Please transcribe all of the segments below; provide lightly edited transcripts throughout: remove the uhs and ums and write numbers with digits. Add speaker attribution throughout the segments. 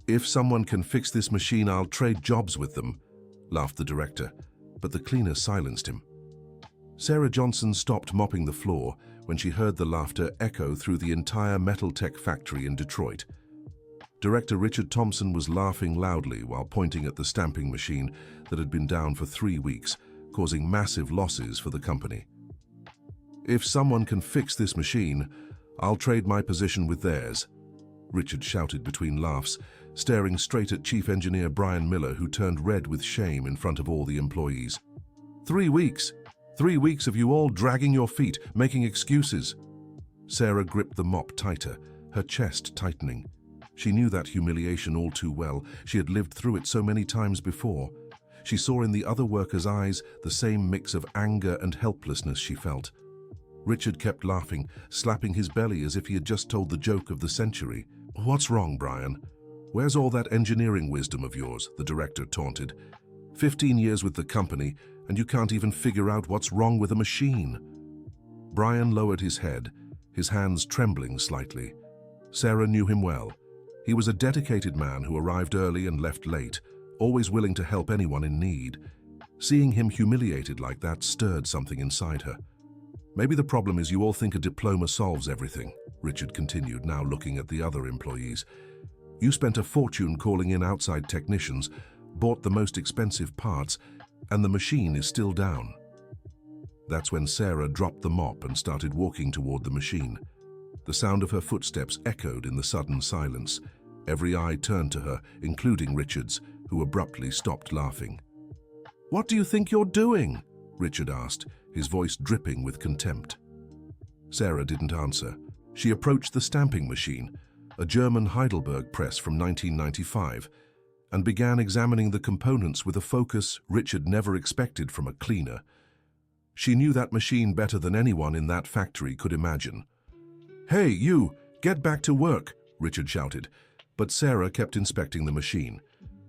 Speaker 1: If someone can fix this machine, I'll trade jobs with them, laughed the director, but the cleaner silenced him. Sarah Johnson stopped mopping the floor when she heard the laughter echo through the entire Metal Tech factory in Detroit. Director Richard Thompson was laughing loudly while pointing at the stamping machine that had been down for 3 weeks, causing massive losses for the company. If someone can fix this machine, I'll trade my position with theirs, Richard shouted between laughs, staring straight at Chief Engineer Brian Miller, who turned red with shame in front of all the employees. 3 weeks! 3 weeks of you all dragging your feet, making excuses. Sarah gripped the mop tighter, her chest tightening. She knew that humiliation all too well. She had lived through it so many times before. She saw in the other workers' eyes the same mix of anger and helplessness she felt. Richard kept laughing, slapping his belly as if he had just told the joke of the century. "What's wrong, Brian? Where's all that engineering wisdom of yours?" the director taunted. 15 years with the company, and you can't even figure out what's wrong with a machine. Brian lowered his head, his hands trembling slightly. Sarah knew him well. He was a dedicated man who arrived early and left late, always willing to help anyone in need. Seeing him humiliated like that stirred something inside her. "Maybe the problem is you all think a diploma solves everything," Richard continued, now looking at the other employees. "You spent a fortune calling in outside technicians, bought the most expensive parts, and the machine is still down." That's when Sarah dropped the mop and started walking toward the machine. The sound of her footsteps echoed in the sudden silence. Every eye turned to her, including Richard's, who abruptly stopped laughing. "What do you think you're doing?" Richard asked, his voice dripping with contempt. Sarah didn't answer. She approached the stamping machine, a German Heidelberg press from 1995, and began examining the components with a focus Richard never expected from a cleaner. She knew that machine better than anyone in that factory could imagine. "Hey, you! Get back to work!" Richard shouted, but Sarah kept inspecting the machine.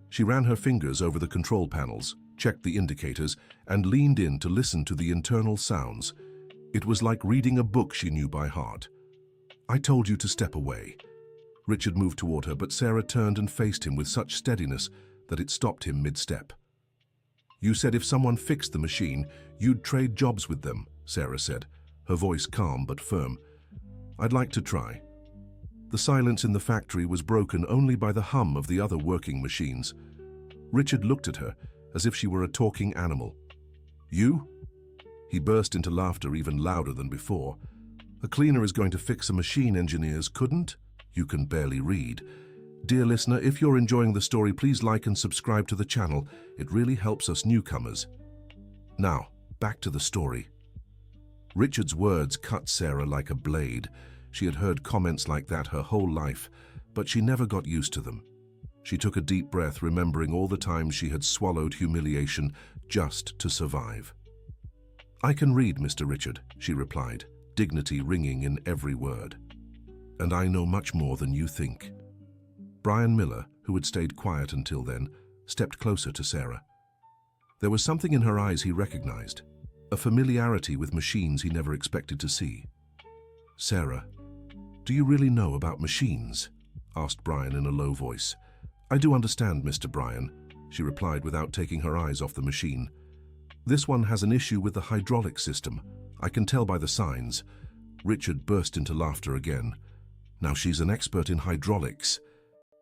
Speaker 1: She ran her fingers over the control panels, checked the indicators, and leaned in to listen to the internal sounds. It was like reading a book she knew by heart. "I told you to step away." Richard moved toward her, but Sarah turned and faced him with such steadiness that it stopped him mid-step. "You said if someone fixed the machine, you'd trade jobs with them," Sarah said, her voice calm but firm. "I'd like to try." The silence in the factory was broken only by the hum of the other working machines. Richard looked at her as if she were a talking animal. "You?" He burst into laughter even louder than before. "A cleaner is going to fix a machine engineers couldn't? You can barely read." Dear listener, if you're enjoying the story, please like and subscribe to the channel. It really helps us newcomers. Now, back to the story. Richard's words cut Sarah like a blade. She had heard comments like that her whole life, but she never got used to them. She took a deep breath, remembering all the times she had swallowed humiliation just to survive. "I can read, Mr. Richard," she replied, dignity ringing in every word. "And I know much more than you think." Brian Miller, who had stayed quiet until then, stepped closer to Sarah. There was something in her eyes he recognized, a familiarity with machines he never expected to see. "Sarah, do you really know about machines?" asked Brian in a low voice. "I do understand, Mr. Brian," she replied without taking her eyes off the machine. "This one has an issue with the hydraulic system. I can tell by the signs." Richard burst into laughter again. "Now she's an expert in hydraulics,"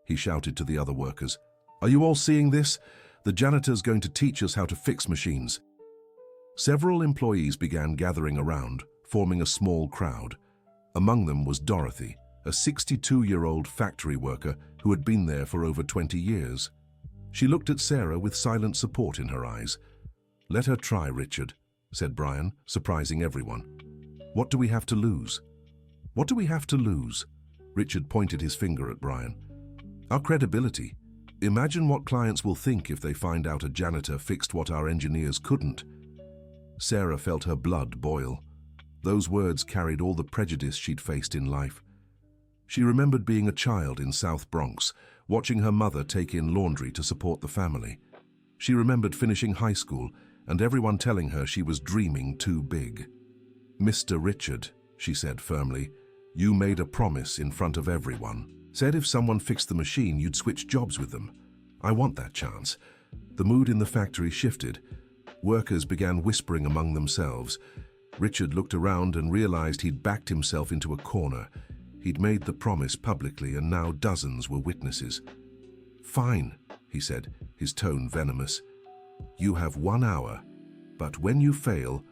Speaker 1: he shouted to the other workers. "Are you all seeing this? The janitor's going to teach us how to fix machines." Several employees began gathering around, forming a small crowd. Among them was Dorothy, a 62-year-old factory worker who had been there for over 20 years. She looked at Sarah with silent support in her eyes. "Let her try, Richard," said Brian, surprising everyone. "What do we have to lose?" "What do we have to lose?" Richard pointed his finger at Brian. "Our credibility. Imagine what clients will think if they find out a janitor fixed what our engineers couldn't." Sarah felt her blood boil. Those words carried all the prejudice she'd faced in life. She remembered being a child in South Bronx, watching her mother take in laundry to support the family. She remembered finishing high school and everyone telling her she was dreaming too big. "Mr. Richard," she said firmly, "you made a promise in front of everyone. Said if someone fixed the machine, you'd switch jobs with them. I want that chance. The mood in the factory shifted. Workers began whispering among themselves. Richard looked around and realized he'd backed himself into a corner. He'd made the promise publicly, and now dozens were witnesses. "Fine," he said, his tone venomous. "You have 1 hour, but when you fail,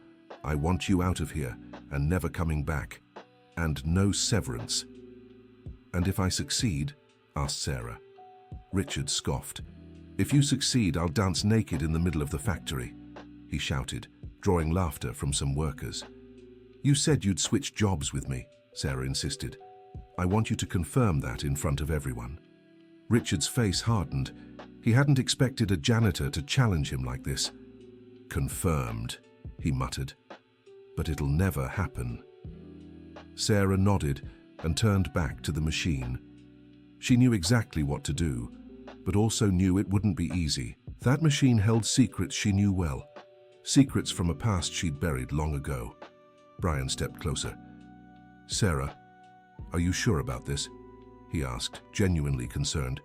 Speaker 1: I want you out of here and never coming back. And no severance." "And if I succeed?" asked Sarah. Richard scoffed. "If you succeed, I'll dance naked in the middle of the factory," he shouted, drawing laughter from some workers. "You said you'd switch jobs with me," Sarah insisted. "I want you to confirm that in front of everyone." Richard's face hardened. He hadn't expected a janitor to challenge him like this. "Confirmed," he muttered. "But it'll never happen." Sarah nodded and turned back to the machine. She knew exactly what to do, but also knew it wouldn't be easy. That machine held secrets she knew well, secrets from a past she'd buried long ago. Brian stepped closer. "Sarah, are you sure about this?" he asked, genuinely concerned.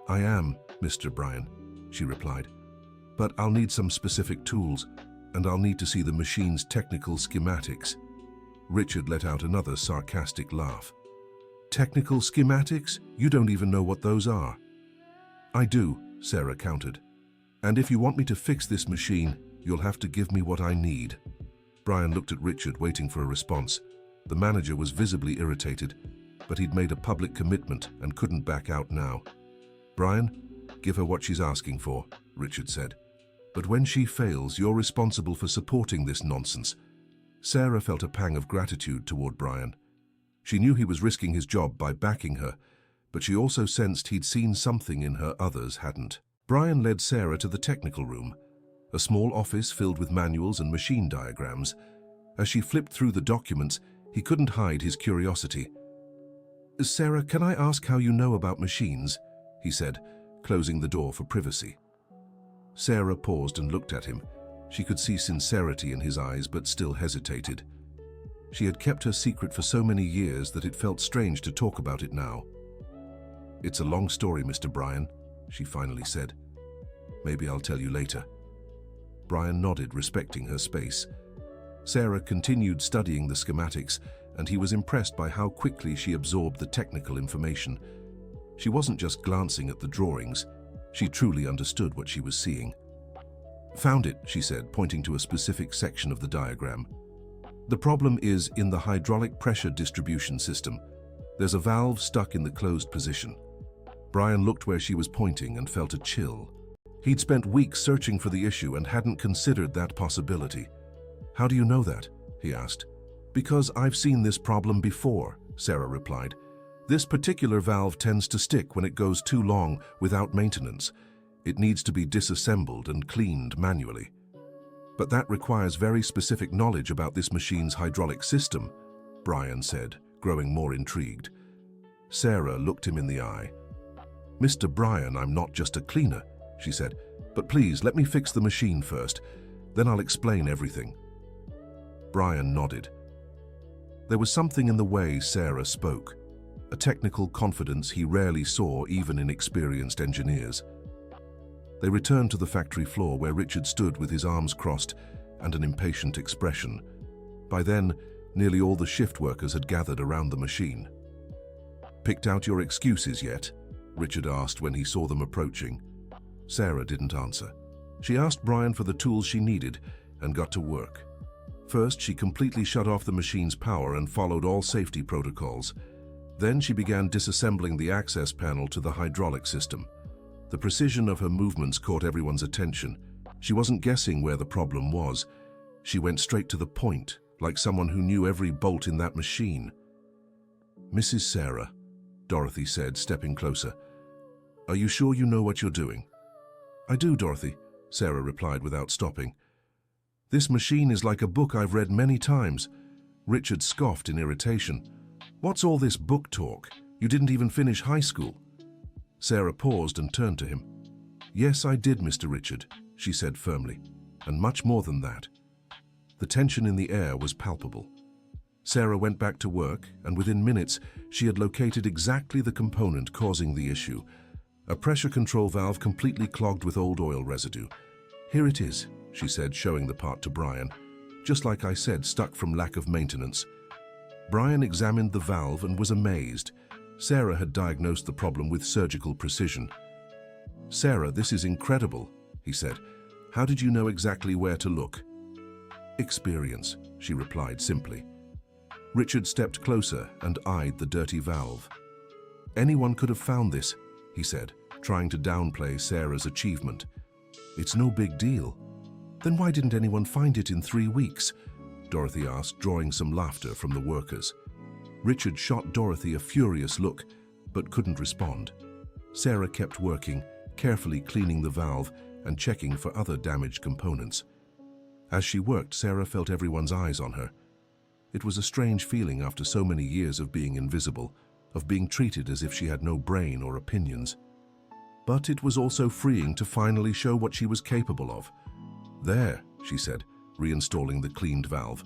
Speaker 1: "I am, Mr. Brian," she replied. "But I'll need some specific tools, and I'll need to see the machine's technical schematics." Richard let out another sarcastic laugh. "Technical schematics? You don't even know what those are." "I do," Sarah countered. "And if you want me to fix this machine, you'll have to give me what I need." Brian looked at Richard, waiting for a response. The manager was visibly irritated, but he'd made a public commitment and couldn't back out now. "Brian, give her what she's asking for," Richard said. "But when she fails, you're responsible for supporting this nonsense." Sarah felt a pang of gratitude toward Brian. She knew he was risking his job by backing her, but she also sensed he'd seen something in her others hadn't. Brian led Sarah to the technical room, a small office filled with manuals and machine diagrams. As she flipped through the documents, he couldn't hide his curiosity. "Sarah, can I ask how you know about machines?" he said, closing the door for privacy. Sarah paused and looked at him. She could see sincerity in his eyes, but still hesitated. She had kept her secret for so many years that it felt strange to talk about it now. "It's a long story, Mr. Brian," she finally said. "Maybe I'll tell you later." Brian nodded, respecting her space. Sarah continued studying the schematics, and he was impressed by how quickly she absorbed the technical information. She wasn't just glancing at the drawings. She truly understood what she was seeing. "Found it," she said, pointing to a specific section of the diagram. "The problem is in the hydraulic pressure distribution system. There's a valve stuck in the closed position." Brian looked where she was pointing and felt a chill. He'd spent weeks searching for the issue and hadn't considered that possibility. "How do you know that?" he asked. "Because I've seen this problem before," Sarah replied. "This particular valve tends to stick when it goes too long without maintenance. It needs to be disassembled and cleaned manually. But that requires very specific knowledge about this machine's hydraulic system," Brian said, growing more intrigued. Sarah looked him in the eye. "Mr. Brian, I'm not just a cleaner," she said. "But please, let me fix the machine first. Then I'll explain everything." Brian nodded. There was something in the way Sarah spoke, a technical confidence he rarely saw even in experienced engineers. They returned to the factory floor where Richard stood with his arms crossed and an impatient expression. By then, nearly all the shift workers had gathered around the machine. "Picked out your excuses yet?" Richard asked when he saw them approaching. Sarah didn't answer. She asked Brian for the tools she needed and got to work. First, she completely shut off the machine's power and followed all safety protocols. Then she began disassembling the access panel to the hydraulic system. The precision of her movements caught everyone's attention. She wasn't guessing where the problem was. She went straight to the point, like someone who knew every bolt in that machine. "Mrs. Sarah," Dorothy said, stepping closer. "Are you sure you know what you're doing?" "I do, Dorothy," Sarah replied without stopping. "This machine is like a book I've read many times." Richard scoffed in irritation. "What's all this book talk? You didn't even finish high school." Sarah paused and turned to him. "Yes, I did, Mr. Richard," she said firmly, "and much more than that." The tension in the air was palpable. Sarah went back to work, and within minutes, she had located exactly the component causing the issue. A pressure control valve completely clogged with old oil residue. "Here it is," she said, showing the part to Brian. "Just like I said, stuck from lack of maintenance." Brian examined the valve and was amazed. Sarah had diagnosed the problem with surgical precision. "Sarah, this is incredible," he said. "How did you know exactly where to look?" "Experience," she replied simply. Richard stepped closer and eyed the dirty valve. "Anyone could have found this," he said, trying to downplay Sarah's achievement. "It's no big deal." "Then why didn't anyone find it in 3 weeks?" Dorothy asked, drawing some laughter from the workers. Richard shot Dorothy a furious look, but couldn't respond. Sarah kept working, carefully cleaning the valve and checking for other damaged components. As she worked, Sarah felt everyone's eyes on her. It was a strange feeling after so many years of being invisible, of being treated as if she had no brain or opinions. But it was also freeing to finally show what she was capable of. "There," she said, reinstalling the cleaned valve.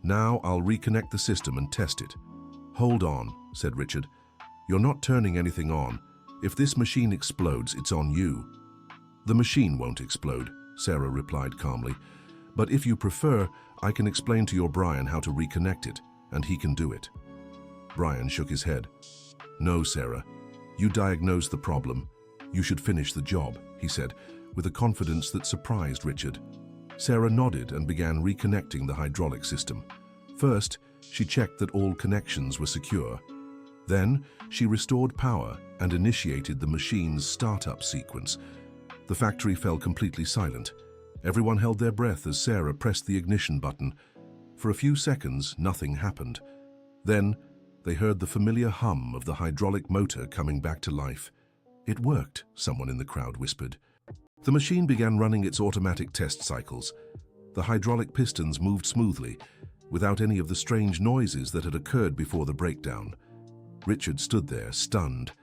Speaker 1: "Now I'll reconnect the system and test it." "Hold on," said Richard. "You're not turning anything on. If this machine explodes, it's on you." "The machine won't explode," Sarah replied calmly. "But if you prefer, I can explain to your Brian how to reconnect it, and he can do it." Brian shook his head. "No, Sarah. You diagnosed the problem. You should finish the job," he said, with a confidence that surprised Richard. Sarah nodded and began reconnecting the hydraulic system. First, she checked that all connections were secure. Then, she restored power and initiated the machine's startup sequence. The factory fell completely silent. Everyone held their breath as Sarah pressed the ignition button. For a few seconds, nothing happened. Then, they heard the familiar hum of the hydraulic motor coming back to life. "It worked," someone in the crowd whispered. The machine began running its automatic test cycles. The hydraulic pistons moved smoothly, without any of the strange noises that had occurred before the breakdown. Richard stood there, stunned.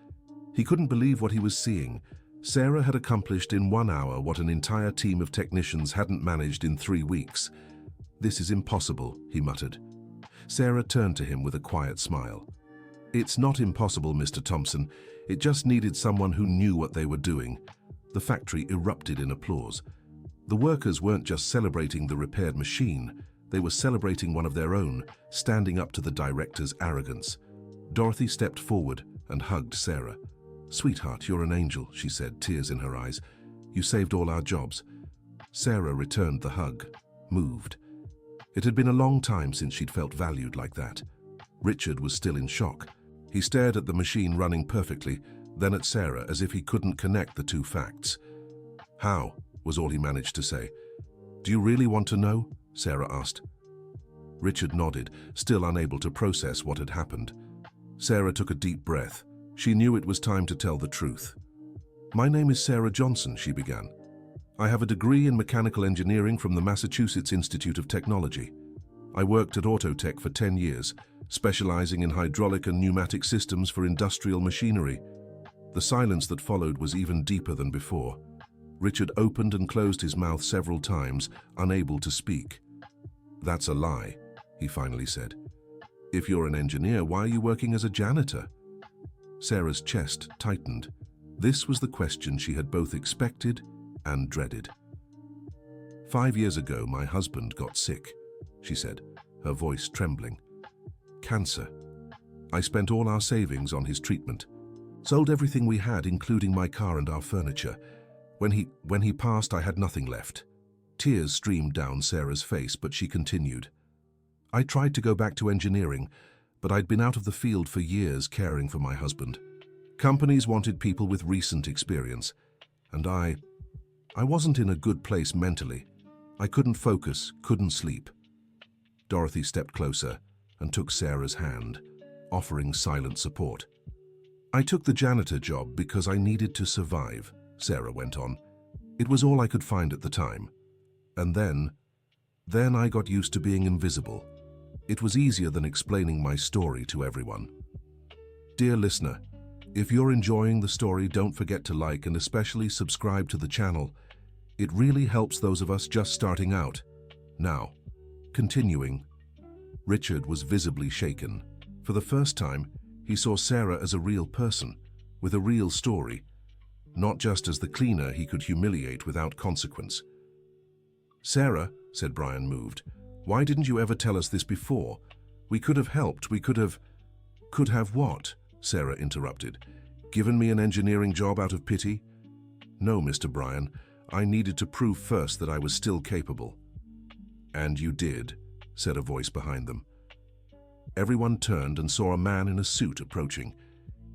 Speaker 1: He couldn't believe what he was seeing. Sarah had accomplished in 1 hour what an entire team of technicians hadn't managed in 3 weeks. "This is impossible," he muttered. Sarah turned to him with a quiet smile. "It's not impossible, Mr. Thompson. It just needed someone who knew what they were doing." The factory erupted in applause. The workers weren't just celebrating the repaired machine. They were celebrating one of their own, standing up to the director's arrogance. Dorothy stepped forward and hugged Sarah. "Sweetheart, you're an angel," she said, tears in her eyes. "You saved all our jobs." Sarah returned the hug, moved. It had been a long time since she'd felt valued like that. Richard was still in shock. He stared at the machine running perfectly, then at Sarah as if he couldn't connect the two facts. "How?" was all he managed to say. "Do you really want to know?" Sarah asked. Richard nodded, still unable to process what had happened. Sarah took a deep breath. She knew it was time to tell the truth. "My name is Sarah Johnson," she began. "I have a degree in mechanical engineering from the Massachusetts Institute of Technology. I worked at Autotech for 10 years, specializing in hydraulic and pneumatic systems for industrial machinery." The silence that followed was even deeper than before. Richard opened and closed his mouth several times, unable to speak. "That's a lie," he finally said. "If you're an engineer, why are you working as a janitor?" Sarah's chest tightened. This was the question she had both expected and dreaded. "5 years ago, my husband got sick," she said, her voice trembling. "Cancer. I spent all our savings on his treatment. Sold everything we had, including my car and our furniture. When he passed, I had nothing left." Tears streamed down Sarah's face, but she continued. "I tried to go back to engineering, but I'd been out of the field for years caring for my husband. Companies wanted people with recent experience, and I wasn't in a good place mentally. I couldn't focus, couldn't sleep." Dorothy stepped closer and took Sarah's hand, offering silent support. "I took the janitor job because I needed to survive," Sarah went on. "It was all I could find at the time. And then I got used to being invisible. It was easier than explaining my story to everyone." Dear listener, if you're enjoying the story, don't forget to like and especially subscribe to the channel. It really helps those of us just starting out. Now, continuing. Richard was visibly shaken. For the first time, he saw Sarah as a real person, with a real story, not just as the cleaner he could humiliate without consequence. "Sarah," said Brian, moved, "why didn't you ever tell us this before? We could have helped, we could have—" "Could have what?" Sarah interrupted. "Given me an engineering job out of pity?" "No, Mr. Brian. I needed to prove first that I was still capable." "And you did," said a voice behind them. Everyone turned and saw a man in a suit approaching.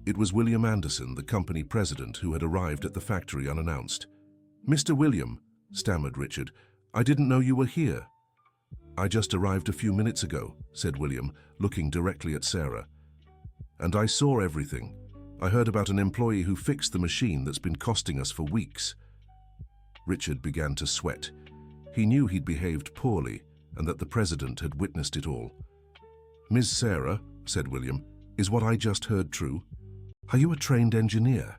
Speaker 1: It was William Anderson, the company president, who had arrived at the factory unannounced. "Mr. William," stammered Richard, "I didn't know you were here." "I just arrived a few minutes ago," said William, looking directly at Sarah. "And I saw everything. I heard about an employee who fixed the machine that's been costing us for weeks." Richard began to sweat. He knew he'd behaved poorly and that the president had witnessed it all. "Ms. Sarah," said William, "is what I just heard true? Are you a trained engineer?"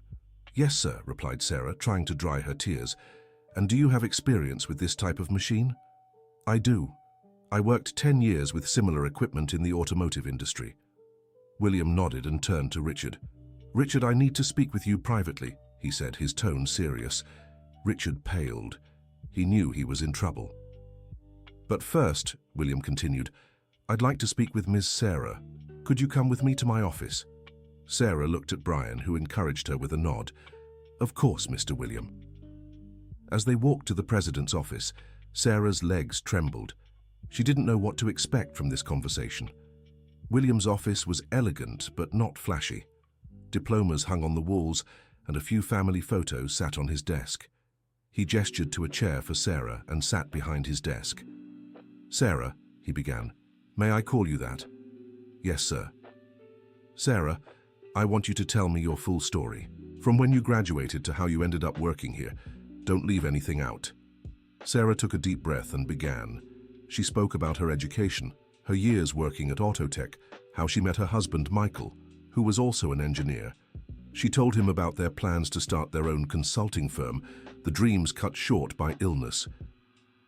Speaker 1: "Yes, sir," replied Sarah, trying to dry her tears. "And do you have experience with this type of machine?" "I do. I worked 10 years with similar equipment in the automotive industry." William nodded and turned to Richard. "Richard, I need to speak with you privately," he said, his tone serious. Richard paled. He knew he was in trouble. "But first," William continued, "I'd like to speak with Ms. Sarah. Could you come with me to my office?" Sarah looked at Brian, who encouraged her with a nod. "Of course, Mr. William." As they walked to the president's office, Sarah's legs trembled. She didn't know what to expect from this conversation. William's office was elegant but not flashy. Diplomas hung on the walls, and a few family photos sat on his desk. He gestured to a chair for Sarah and sat behind his desk. "Sarah," he began, "may I call you that?" "Yes, sir." "Sarah, I want you to tell me your full story, from when you graduated to how you ended up working here. Don't leave anything out." Sarah took a deep breath and began. She spoke about her education, her years working at Autotech, how she met her husband Michael, who was also an engineer. She told him about their plans to start their own consulting firm, the dreams cut short by illness.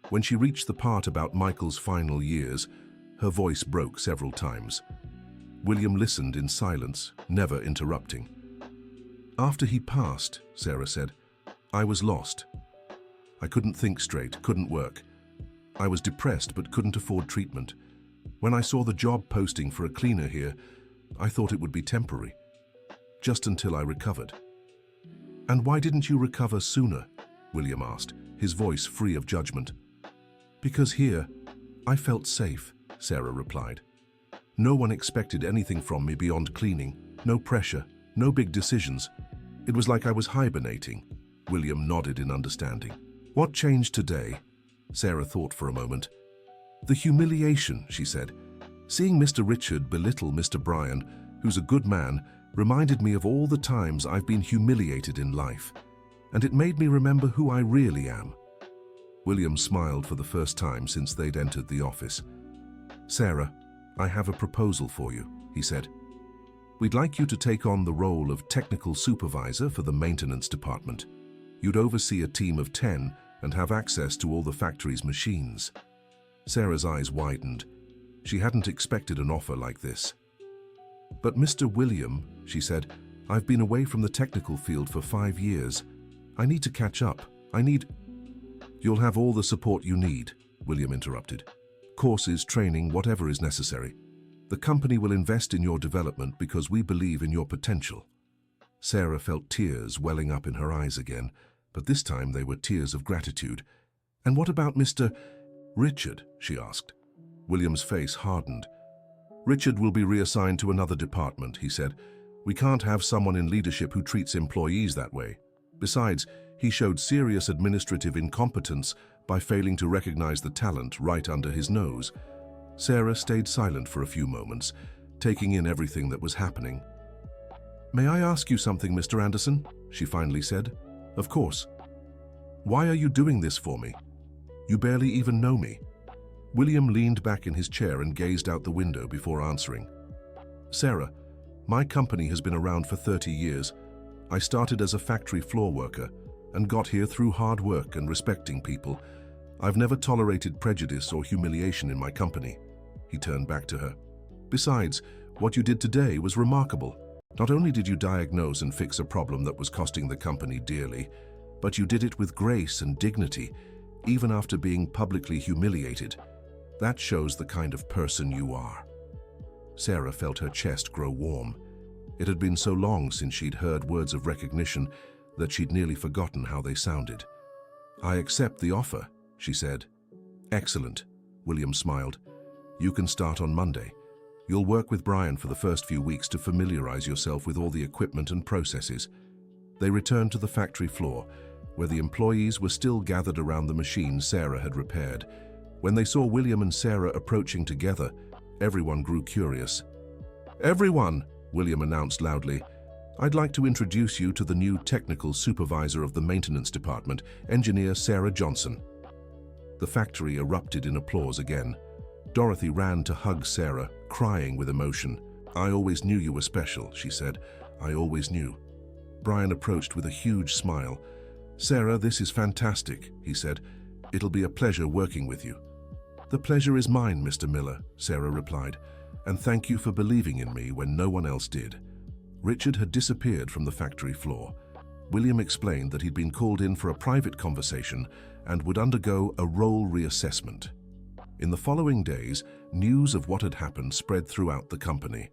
Speaker 1: When she reached the part about Michael's final years, her voice broke several times. William listened in silence, never interrupting. "After he passed," Sarah said, "I was lost. I couldn't think straight, couldn't work. I was depressed but couldn't afford treatment. When I saw the job posting for a cleaner here, I thought it would be temporary. Just until I recovered." "And why didn't you recover sooner?" William asked, his voice free of judgment. "Because here, I felt safe," Sarah replied. "No one expected anything from me beyond cleaning, no pressure, no big decisions. It was like I was hibernating." William nodded in understanding. "What changed today?" Sarah thought for a moment. "The humiliation," she said. "Seeing Mr. Richard belittle Mr. Brian, who's a good man, reminded me of all the times I've been humiliated in life, and it made me remember who I really am." William smiled for the first time since they'd entered the office. "Sarah, I have a proposal for you," he said. "We'd like you to take on the role of technical supervisor for the maintenance department. You'd oversee a team of 10 and have access to all the factory's machines." Sarah's eyes widened. She hadn't expected an offer like this. "But Mr. William," she said, "I've been away from the technical field for 5 years. I need to catch up. "You'll have all the support you need," William interrupted. "Courses, training, whatever is necessary. The company will invest in your development because we believe in your potential." Sarah felt tears welling up in her eyes again, but this time they were tears of gratitude. "And what about Mr. Richard?" she asked. William's face hardened. "Richard will be reassigned to another department," he said. "We can't have someone in leadership who treats employees that way. Besides, he showed serious administrative incompetence by failing to recognize the talent right under his nose." Sarah stayed silent for a few moments, taking in everything that was happening. "May I ask you something, Mr. Anderson?" she finally said. "Of course." "Why are you doing this for me? You barely even know me." William leaned back in his chair and gazed out the window before answering. "Sarah, my company has been around for 30 years. I started as a factory floor worker and got here through hard work and respecting people. I've never tolerated prejudice or humiliation in my company. he turned back to her. "Besides, what you did today was remarkable. Not only did you diagnose and fix a problem that was costing the company dearly, but you did it with grace and dignity, even after being publicly humiliated. That shows the kind of person you are." Sarah felt her chest grow warm. It had been so long since she'd heard words of recognition that she'd nearly forgotten how they sounded. "I accept the offer," she said. "Excellent," William smiled. "You can start on Monday. You'll work with Brian for the first few weeks to familiarize yourself with all the equipment and processes." They returned to the factory floor, where the employees were still gathered around the machine Sarah had repaired. When they saw William and Sarah approaching together, everyone grew curious. "Everyone," William announced loudly, "I'd like to introduce you to the new technical supervisor of the maintenance department, Engineer Sarah Johnson." The factory erupted in applause again. Dorothy ran to hug Sarah, crying with emotion. "I always knew you were special," she said. "I always knew." Brian approached with a huge smile. "Sarah, this is fantastic," he said. "It'll be a pleasure working with you." "The pleasure is mine, Mr. Miller," Sarah replied, "and thank you for believing in me when no one else did." Richard had disappeared from the factory floor. William explained that he'd been called in for a private conversation and would undergo a role reassessment. In the following days, news of what had happened spread throughout the company.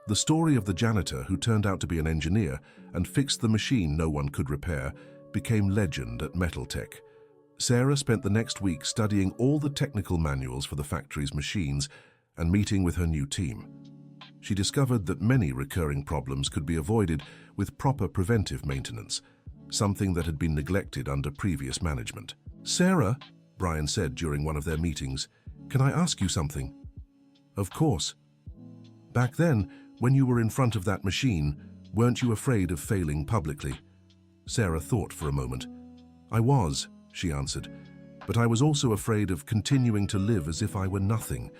Speaker 1: The story of the janitor who turned out to be an engineer and fixed the machine no one could repair became legend at Metaltech. Sarah spent the next week studying all the technical manuals for the factory's machines and meeting with her new team. She discovered that many recurring problems could be avoided with proper preventive maintenance, something that had been neglected under previous management. "Sarah," Brian said during one of their meetings, "can I ask you something?" "Of course." "Back then, when you were in front of that machine, weren't you afraid of failing publicly?" Sarah thought for a moment. "I was," she answered, "but I was also afraid of continuing to live as if I were nothing.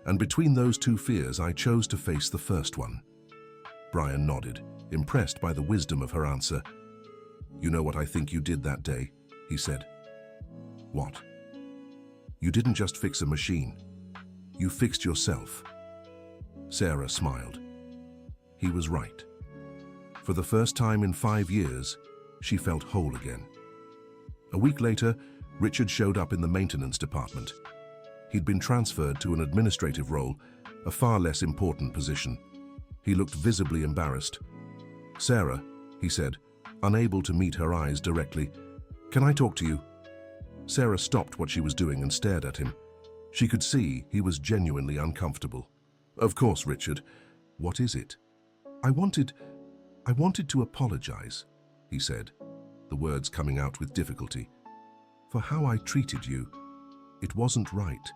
Speaker 1: And between those two fears, I chose to face the first one." Brian nodded, impressed by the wisdom of her answer. "You know what I think you did that day?" he said. "What?" "You didn't just fix a machine. You fixed yourself." Sarah smiled. He was right. For the first time in 5 years, she felt whole again. A week later, Richard showed up in the maintenance department. He'd been transferred to an administrative role, a far less important position. He looked visibly embarrassed. "Sarah," he said, unable to meet her eyes directly, "can I talk to you?" Sarah stopped what she was doing and stared at him. She could see he was genuinely uncomfortable. "Of course, Richard. What is it?" I wanted to apologize," he said, the words coming out with difficulty, "for how I treated you. It wasn't right."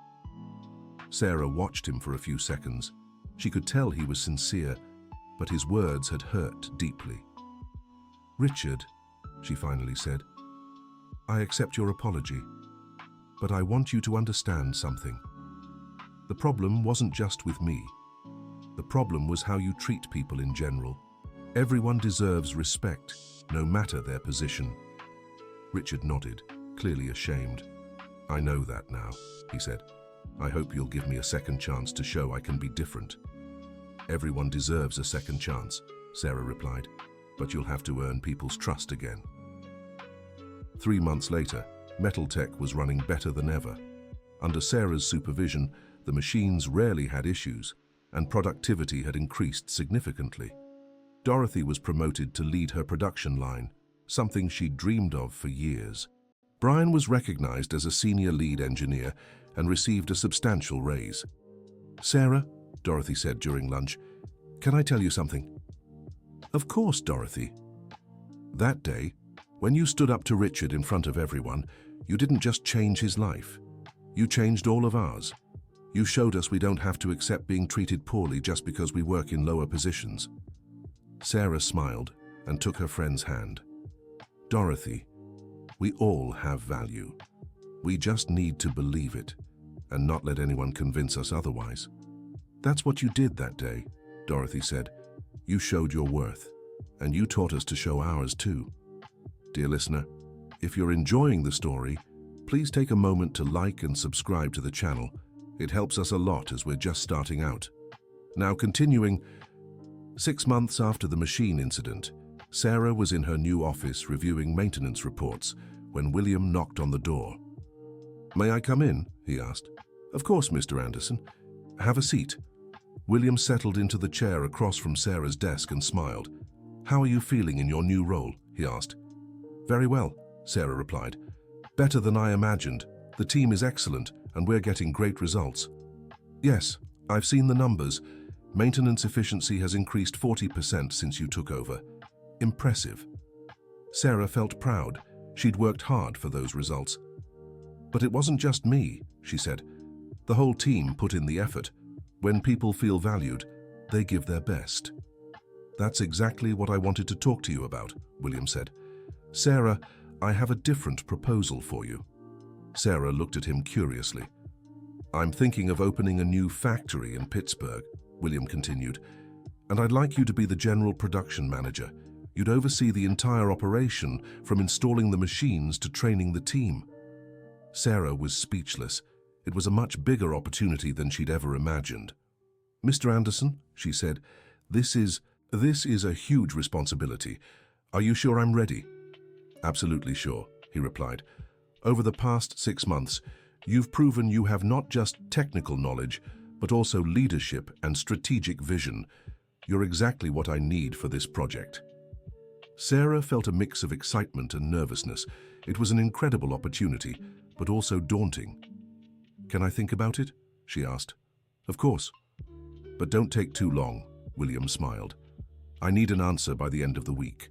Speaker 1: Sarah watched him for a few seconds. She could tell he was sincere, but his words had hurt deeply. "Richard," she finally said, "I accept your apology, but I want you to understand something. The problem wasn't just with me. The problem was how you treat people in general. Everyone deserves respect, no matter their position." Richard nodded, clearly ashamed. "I know that now," he said. "I hope you'll give me a second chance to show I can be different." "Everyone deserves a second chance," Sarah replied, "but you'll have to earn people's trust again." 3 months later, Metaltech was running better than ever. Under Sarah's supervision, the machines rarely had issues, and productivity had increased significantly. Dorothy was promoted to lead her production line, something she'd dreamed of for years. Brian was recognized as a senior lead engineer and received a substantial raise. "Sarah," Dorothy said during lunch, "can I tell you something?" "Of course, Dorothy." "That day, when you stood up to Richard in front of everyone, you didn't just change his life. You changed all of ours. You showed us we don't have to accept being treated poorly just because we work in lower positions." Sarah smiled and took her friend's hand. "Dorothy, we all have value. We just need to believe it and not let anyone convince us otherwise." "That's what you did that day," Dorothy said. "You showed your worth, and you taught us to show ours too." Dear listener, if you're enjoying the story, please take a moment to like and subscribe to the channel. It helps us a lot as we're just starting out. Now continuing, 6 months after the machine incident, Sarah was in her new office reviewing maintenance reports when William knocked on the door. "May I come in?" he asked. "Of course, Mr. Anderson. Have a seat." William settled into the chair across from Sarah's desk and smiled. "How are you feeling in your new role?" he asked. "Very well," Sarah replied. "Better than I imagined. The team is excellent and we're getting great results." "Yes, I've seen the numbers. Maintenance efficiency has increased 40% since you took over. Impressive." Sarah felt proud. She'd worked hard for those results. "But it wasn't just me," she said. "The whole team put in the effort. When people feel valued, they give their best." "That's exactly what I wanted to talk to you about," William said. "Sarah, I have a different proposal for you." Sarah looked at him curiously. "I'm thinking of opening a new factory in Pittsburgh," William continued, "and I'd like you to be the general production manager. You'd oversee the entire operation, from installing the machines to training the team." Sarah was speechless. It was a much bigger opportunity than she'd ever imagined. "Mr. Anderson," she said, this is a huge responsibility. Are you sure I'm ready?" "Absolutely sure," he replied. "Over the past 6 months, you've proven you have not just technical knowledge, but also leadership and strategic vision. You're exactly what I need for this project." Sarah felt a mix of excitement and nervousness. It was an incredible opportunity, but also daunting. "Can I think about it?" she asked. "Of course. But don't take too long," William smiled. "I need an answer by the end of the week."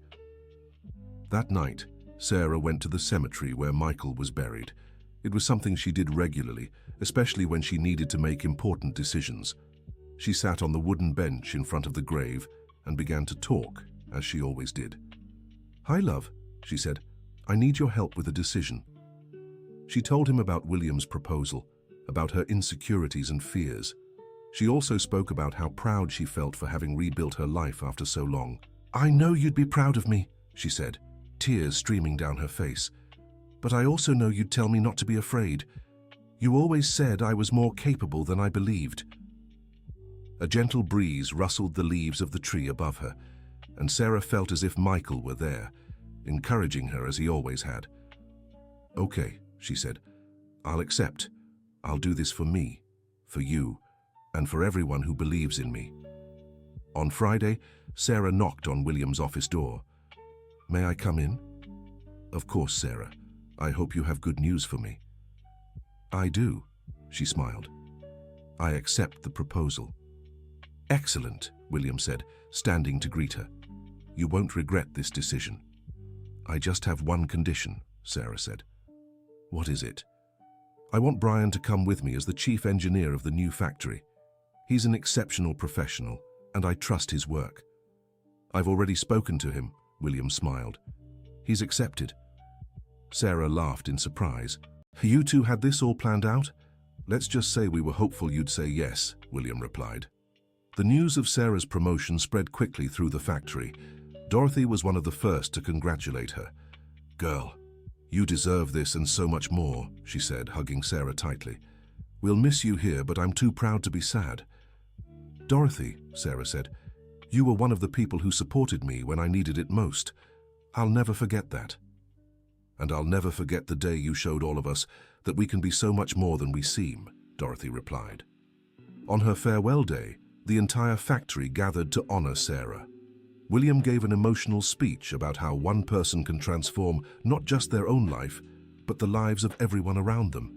Speaker 1: That night, Sarah went to the cemetery where Michael was buried. It was something she did regularly, especially when she needed to make important decisions. She sat on the wooden bench in front of the grave and began to talk, as she always did. "Hi, love," she said. "I need your help with a decision." She told him about William's proposal, about her insecurities and fears. She also spoke about how proud she felt for having rebuilt her life after so long. "I know you'd be proud of me," she said, tears streaming down her face. "But I also know you'd tell me not to be afraid. You always said I was more capable than I believed." A gentle breeze rustled the leaves of the tree above her, and Sarah felt as if Michael were there, encouraging her as he always had. "Okay," she said. "I'll accept. I'll do this for me, for you, and for everyone who believes in me." On Friday, Sarah knocked on William's office door. "May I come in?" "Of course, Sarah. I hope you have good news for me." "I do," she smiled. "I accept the proposal." "Excellent," William said, standing to greet her. "You won't regret this decision." "I just have one condition," Sarah said. "What is it?" "I want Brian to come with me as the chief engineer of the new factory. He's an exceptional professional, and I trust his work." "I've already spoken to him," William smiled. "He's accepted." Sarah laughed in surprise. "You two had this all planned out?" "Let's just say we were hopeful you'd say yes," William replied. The news of Sarah's promotion spread quickly through the factory. Dorothy was one of the first to congratulate her. "Girl, you deserve this and so much more," she said, hugging Sarah tightly. "We'll miss you here, but I'm too proud to be sad." "Dorothy," Sarah said, "you were one of the people who supported me when I needed it most. I'll never forget that." "And I'll never forget the day you showed all of us that we can be so much more than we seem," Dorothy replied. On her farewell day, the entire factory gathered to honor Sarah. William gave an emotional speech about how one person can transform not just their own life, but the lives of everyone around them.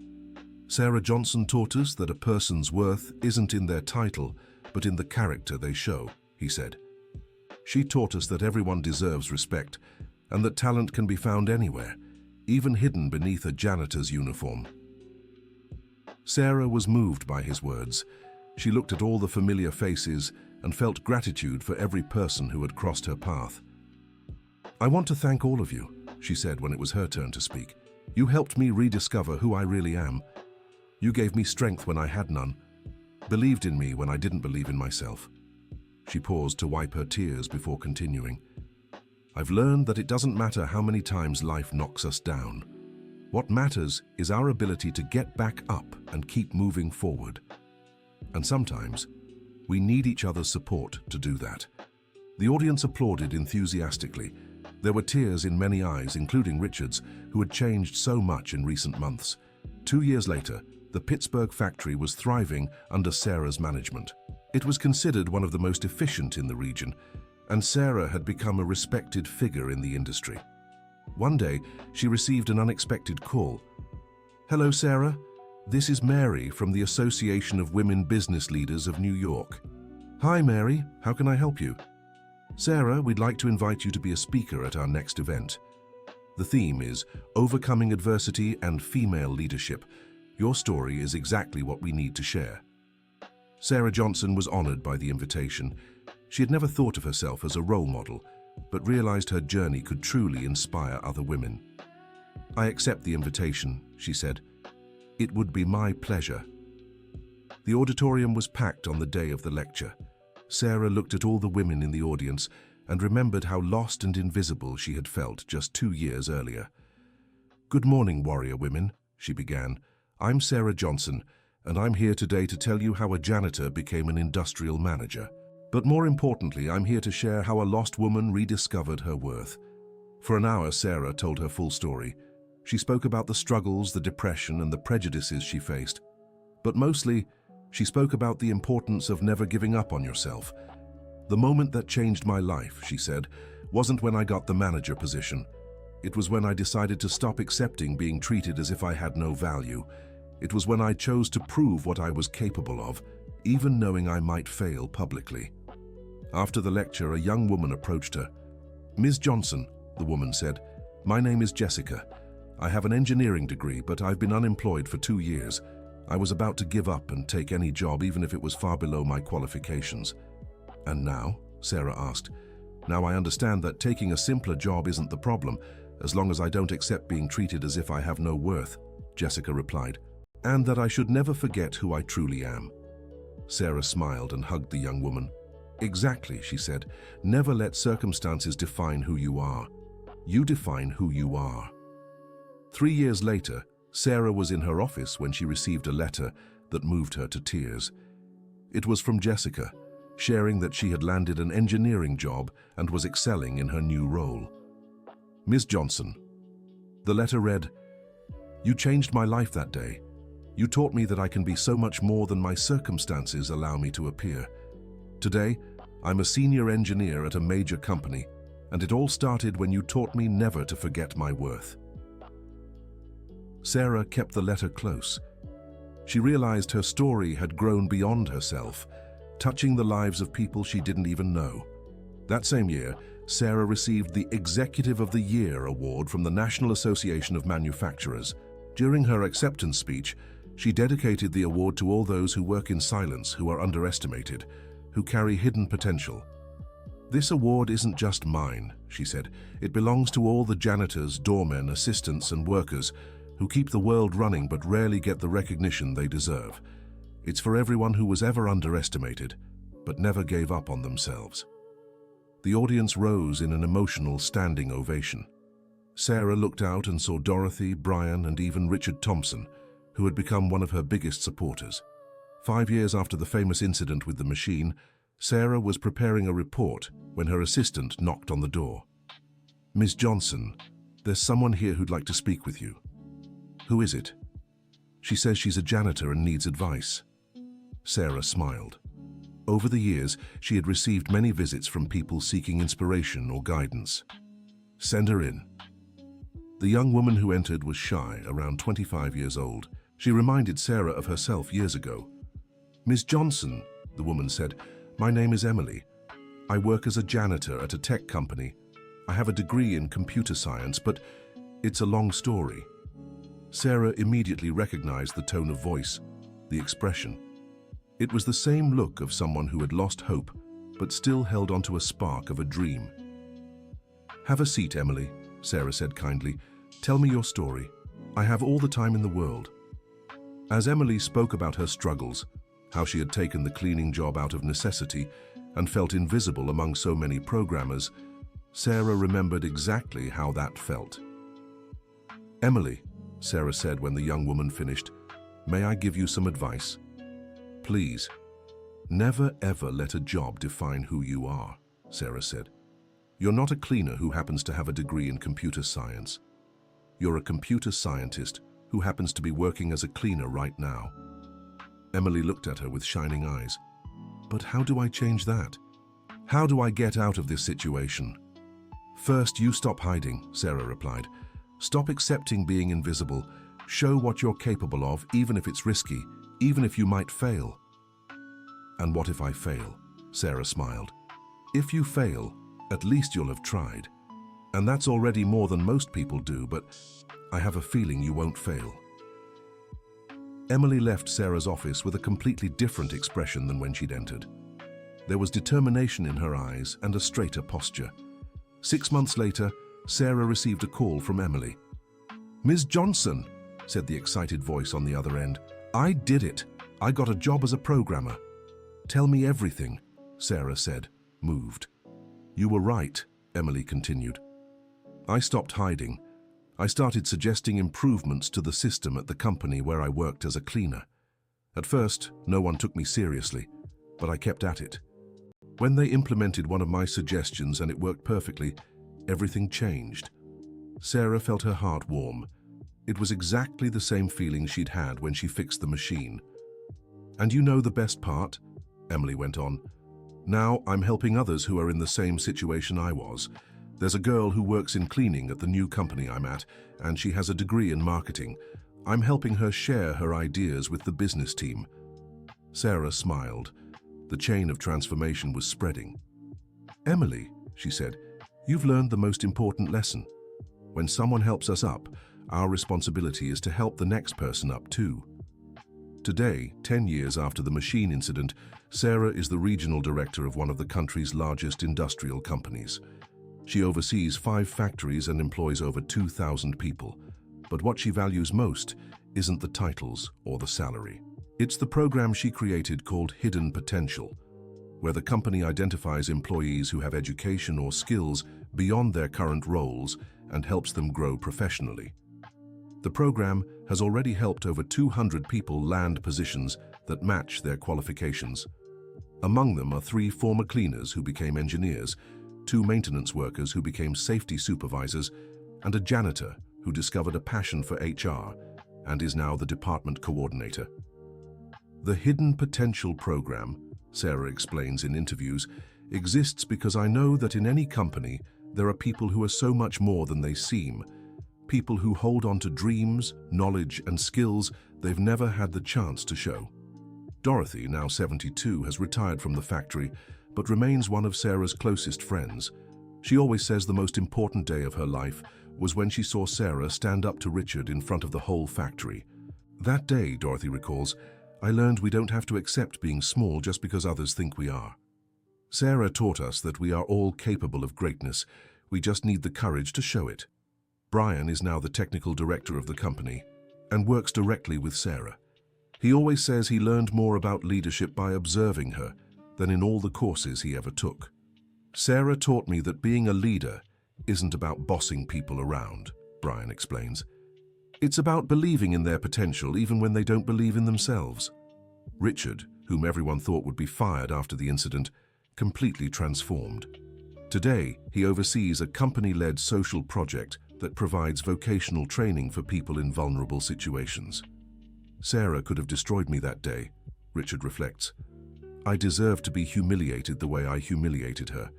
Speaker 1: Sarah Johnson taught us that a person's worth isn't in their title, but in the character they show, he said. She taught us that everyone deserves respect and that talent can be found anywhere, even hidden beneath a janitor's uniform. Sarah was moved by his words. She looked at all the familiar faces and felt gratitude for every person who had crossed her path. "I want to thank all of you," she said when it was her turn to speak. "You helped me rediscover who I really am. You gave me strength when I had none, believed in me when I didn't believe in myself." She paused to wipe her tears before continuing. "I've learned that it doesn't matter how many times life knocks us down. What matters is our ability to get back up and keep moving forward. And sometimes, we need each other's support to do that. The audience applauded enthusiastically. There were tears in many eyes, including Richard's, who had changed so much in recent months. 2 years later, the Pittsburgh factory was thriving under Sarah's management. It was considered one of the most efficient in the region, and Sarah had become a respected figure in the industry. One day, she received an unexpected call. "Hello, Sarah. This is Mary from the Association of Women Business Leaders of New York." "Hi, Mary. How can I help you?" "Sarah, we'd like to invite you to be a speaker at our next event. The theme is Overcoming Adversity and Female Leadership. Your story is exactly what we need to share." Sarah Johnson was honored by the invitation. She had never thought of herself as a role model, but realized her journey could truly inspire other women. "I accept the invitation," she said. "It would be my pleasure." The auditorium was packed on the day of the lecture. Sarah looked at all the women in the audience and remembered how lost and invisible she had felt just 2 years earlier. "Good morning, warrior women," she began. "I'm Sarah Johnson, and I'm here today to tell you how a janitor became an industrial manager. But more importantly, I'm here to share how a lost woman rediscovered her worth." For an hour, Sarah told her full story. She spoke about the struggles, the depression, and the prejudices she faced. But mostly, she spoke about the importance of never giving up on yourself. "The moment that changed my life," she said, "wasn't when I got the manager position. It was when I decided to stop accepting being treated as if I had no value. It was when I chose to prove what I was capable of, even knowing I might fail publicly." After the lecture, a young woman approached her. "Ms. Johnson," the woman said, "my name is Jessica. I have an engineering degree, but I've been unemployed for 2 years. I was about to give up and take any job, even if it was far below my qualifications." "And now?" Sarah asked. "Now I understand that taking a simpler job isn't the problem, as long as I don't accept being treated as if I have no worth," Jessica replied. "And that I should never forget who I truly am." Sarah smiled and hugged the young woman. "Exactly," she said. "Never let circumstances define who you are. You define who you are." 3 years later, Sarah was in her office when she received a letter that moved her to tears. It was from Jessica, sharing that she had landed an engineering job and was excelling in her new role. "Ms. Johnson," the letter read, "You changed my life that day. You taught me that I can be so much more than my circumstances allow me to appear. Today, I'm a senior engineer at a major company, and it all started when you taught me never to forget my worth." Sarah kept the letter close. She realized her story had grown beyond herself, touching the lives of people she didn't even know. That same year, Sarah received the Executive of the Year award from the National Association of Manufacturers. During her acceptance speech, she dedicated the award to all those who work in silence, who are underestimated, who carry hidden potential. "This award isn't just mine," she said. "It belongs to all the janitors, doormen, assistants, and workers who keep the world running but rarely get the recognition they deserve. It's for everyone who was ever underestimated, but never gave up on themselves." The audience rose in an emotional standing ovation. Sarah looked out and saw Dorothy, Brian, and even Richard Thompson, who had become one of her biggest supporters. 5 years after the famous incident with the machine, Sarah was preparing a report when her assistant knocked on the door. "Ms. Johnson, there's someone here who'd like to speak with you." "Who is it?" "She says she's a janitor and needs advice." Sarah smiled. Over the years, she had received many visits from people seeking inspiration or guidance. "Send her in." The young woman who entered was shy, around 25 years old. She reminded Sarah of herself years ago. "Ms. Johnson," the woman said, "my name is Emily. I work as a janitor at a tech company. I have a degree in computer science, but it's a long story." Sarah immediately recognized the tone of voice, the expression. It was the same look of someone who had lost hope, but still held onto a spark of a dream. "Have a seat, Emily," Sarah said kindly. "Tell me your story. I have all the time in the world." As Emily spoke about her struggles, how she had taken the cleaning job out of necessity and felt invisible among so many programmers, Sarah remembered exactly how that felt. "Emily," Sarah said when the young woman finished. "May I give you some advice?" "Please." "Never ever let a job define who you are," Sarah said. "You're not a cleaner who happens to have a degree in computer science. You're a computer scientist who happens to be working as a cleaner right now." Emily looked at her with shining eyes. "But how do I change that? How do I get out of this situation?" "First, you stop hiding," Sarah replied. "Stop accepting being invisible. Show what you're capable of, even if it's risky, even if you might fail." "And what if I fail?" Sarah smiled. "If you fail, at least you'll have tried. And that's already more than most people do, but I have a feeling you won't fail." Emily left Sarah's office with a completely different expression than when she'd entered. There was determination in her eyes and a straighter posture. 6 months later, Sarah received a call from Emily. "Ms. Johnson," said the excited voice on the other end, "I did it. I got a job as a programmer." "Tell me everything," Sarah said, moved. "You were right," Emily continued. "I stopped hiding. I started suggesting improvements to the system at the company where I worked as a cleaner. At first, no one took me seriously, but I kept at it. When they implemented one of my suggestions and it worked perfectly, everything changed." Sarah felt her heart warm. It was exactly the same feeling she'd had when she fixed the machine. "And you know the best part?" Emily went on. "Now I'm helping others who are in the same situation I was. There's a girl who works in cleaning at the new company I'm at, and she has a degree in marketing. I'm helping her share her ideas with the business team." Sarah smiled. The chain of transformation was spreading. "Emily," she said, "you've learned the most important lesson. When someone helps us up, our responsibility is to help the next person up too." Today, 10 years after the machine incident, Sarah is the regional director of one of the country's largest industrial companies. She oversees 5 factories and employs over 2,000 people. But what she values most isn't the titles or the salary. It's the program she created called Hidden Potential, where the company identifies employees who have education or skills beyond their current roles and helps them grow professionally. The program has already helped over 200 people land positions that match their qualifications. Among them are 3 former cleaners who became engineers, 2 maintenance workers who became safety supervisors, and a janitor who discovered a passion for HR and is now the department coordinator. The Hidden Potential program, Sarah explains in interviews, exists because I know that in any company there are people who are so much more than they seem, people who hold on to dreams, knowledge, and skills they've never had the chance to show. Dorothy, now 72, has retired from the factory, but remains one of Sarah's closest friends. She always says the most important day of her life was when she saw Sarah stand up to Richard in front of the whole factory. "That day," Dorothy recalls, "I learned we don't have to accept being small just because others think we are. Sarah taught us that we are all capable of greatness. We just need the courage to show it." Brian is now the technical director of the company and works directly with Sarah. He always says he learned more about leadership by observing her than in all the courses he ever took. "Sarah taught me that being a leader isn't about bossing people around," Brian explains. "It's about believing in their potential even when they don't believe in themselves." Richard, whom everyone thought would be fired after the incident, completely transformed. Today, he oversees a company-led social project that provides vocational training for people in vulnerable situations. "Sarah could have destroyed me that day," Richard reflects. "I deserved to be humiliated the way I humiliated her,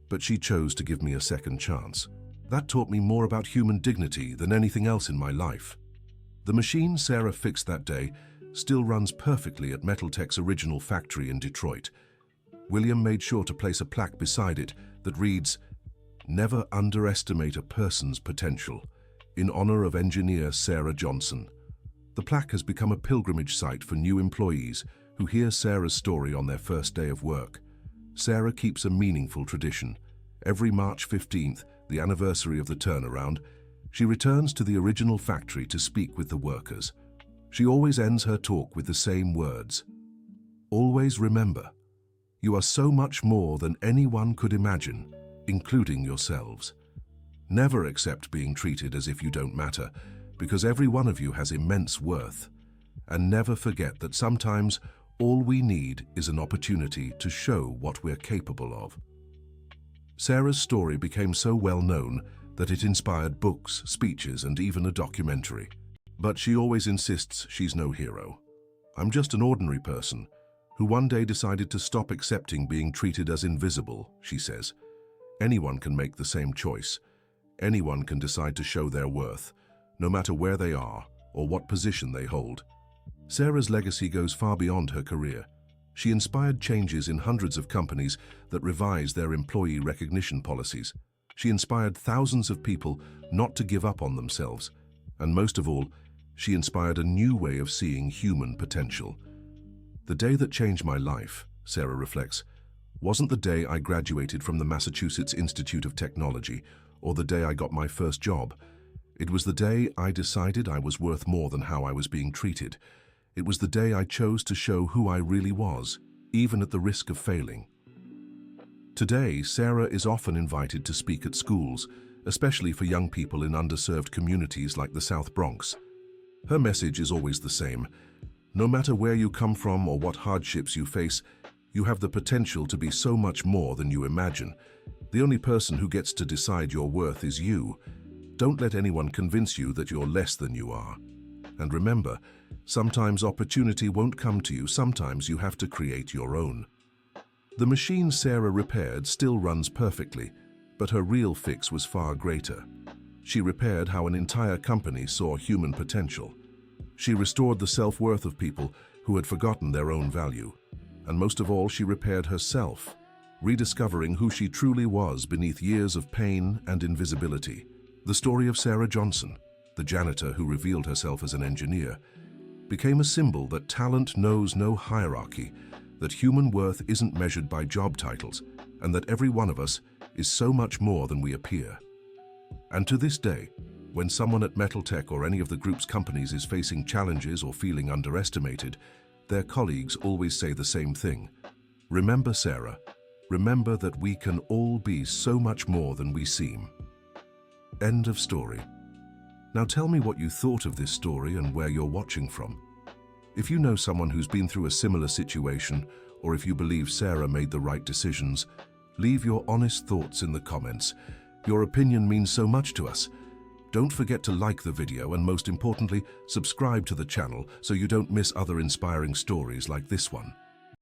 Speaker 1: but she chose to give me a second chance. That taught me more about human dignity than anything else in my life." The machine Sarah fixed that day still runs perfectly at Metaltech's original factory in Detroit. William made sure to place a plaque beside it that reads, "Never underestimate a person's potential," in honor of engineer Sarah Johnson. The plaque has become a pilgrimage site for new employees who hear Sarah's story on their first day of work. Sarah keeps a meaningful tradition. Every March 15th, the anniversary of the turnaround, she returns to the original factory to speak with the workers. She always ends her talk with the same words. "Always remember, you are so much more than anyone could imagine, including yourselves. Never accept being treated as if you don't matter, because every one of you has immense worth. And never forget that sometimes all we need is an opportunity to show what we're capable of. Sarah's story became so well known that it inspired books, speeches, and even a documentary. But she always insists she's no hero. "I'm just an ordinary person who one day decided to stop accepting being treated as invisible," she says. Anyone can make the same choice. Anyone can decide to show their worth, no matter where they are or what position they hold. Sarah's legacy goes far beyond her career. She inspired changes in hundreds of companies that revised their employee recognition policies. She inspired thousands of people not to give up on themselves. And most of all, she inspired a new way of seeing human potential. "The day that changed my life," Sarah reflects, "wasn't the day I graduated from the Massachusetts Institute of Technology or the day I got my first job. It was the day I decided I was worth more than how I was being treated. It was the day I chose to show who I really was, even at the risk of failing." Today, Sarah is often invited to speak at schools, especially for young people in underserved communities like the South Bronx. Her message is always the same. No matter where you come from or what hardships you face, you have the potential to be so much more than you imagine. The only person who gets to decide your worth is you. Don't let anyone convince you that you're less than you are. And remember, sometimes opportunity won't come to you, sometimes you have to create your own. The machine Sarah repaired still runs perfectly, but her real fix was far greater. She repaired how an entire company saw human potential. She restored the self-worth of people who had forgotten their own value. And most of all, she repaired herself, rediscovering who she truly was beneath years of pain and invisibility. The story of Sarah Johnson, the janitor who revealed herself as an engineer, became a symbol that talent knows no hierarchy, that human worth isn't measured by job titles, and that every one of us is so much more than we appear. And to this day, when someone at Metaltech or any of the group's companies is facing challenges or feeling underestimated, their colleagues always say the same thing. "Remember, Sarah, remember that we can all be so much more than we seem." End of story. Now tell me what you thought of this story and where you're watching from. If you know someone who's been through a similar situation, or if you believe Sarah made the right decisions, leave your honest thoughts in the comments. Your opinion means so much to us. Don't forget to like the video and, most importantly, subscribe to the channel so you don't miss other inspiring stories like this one.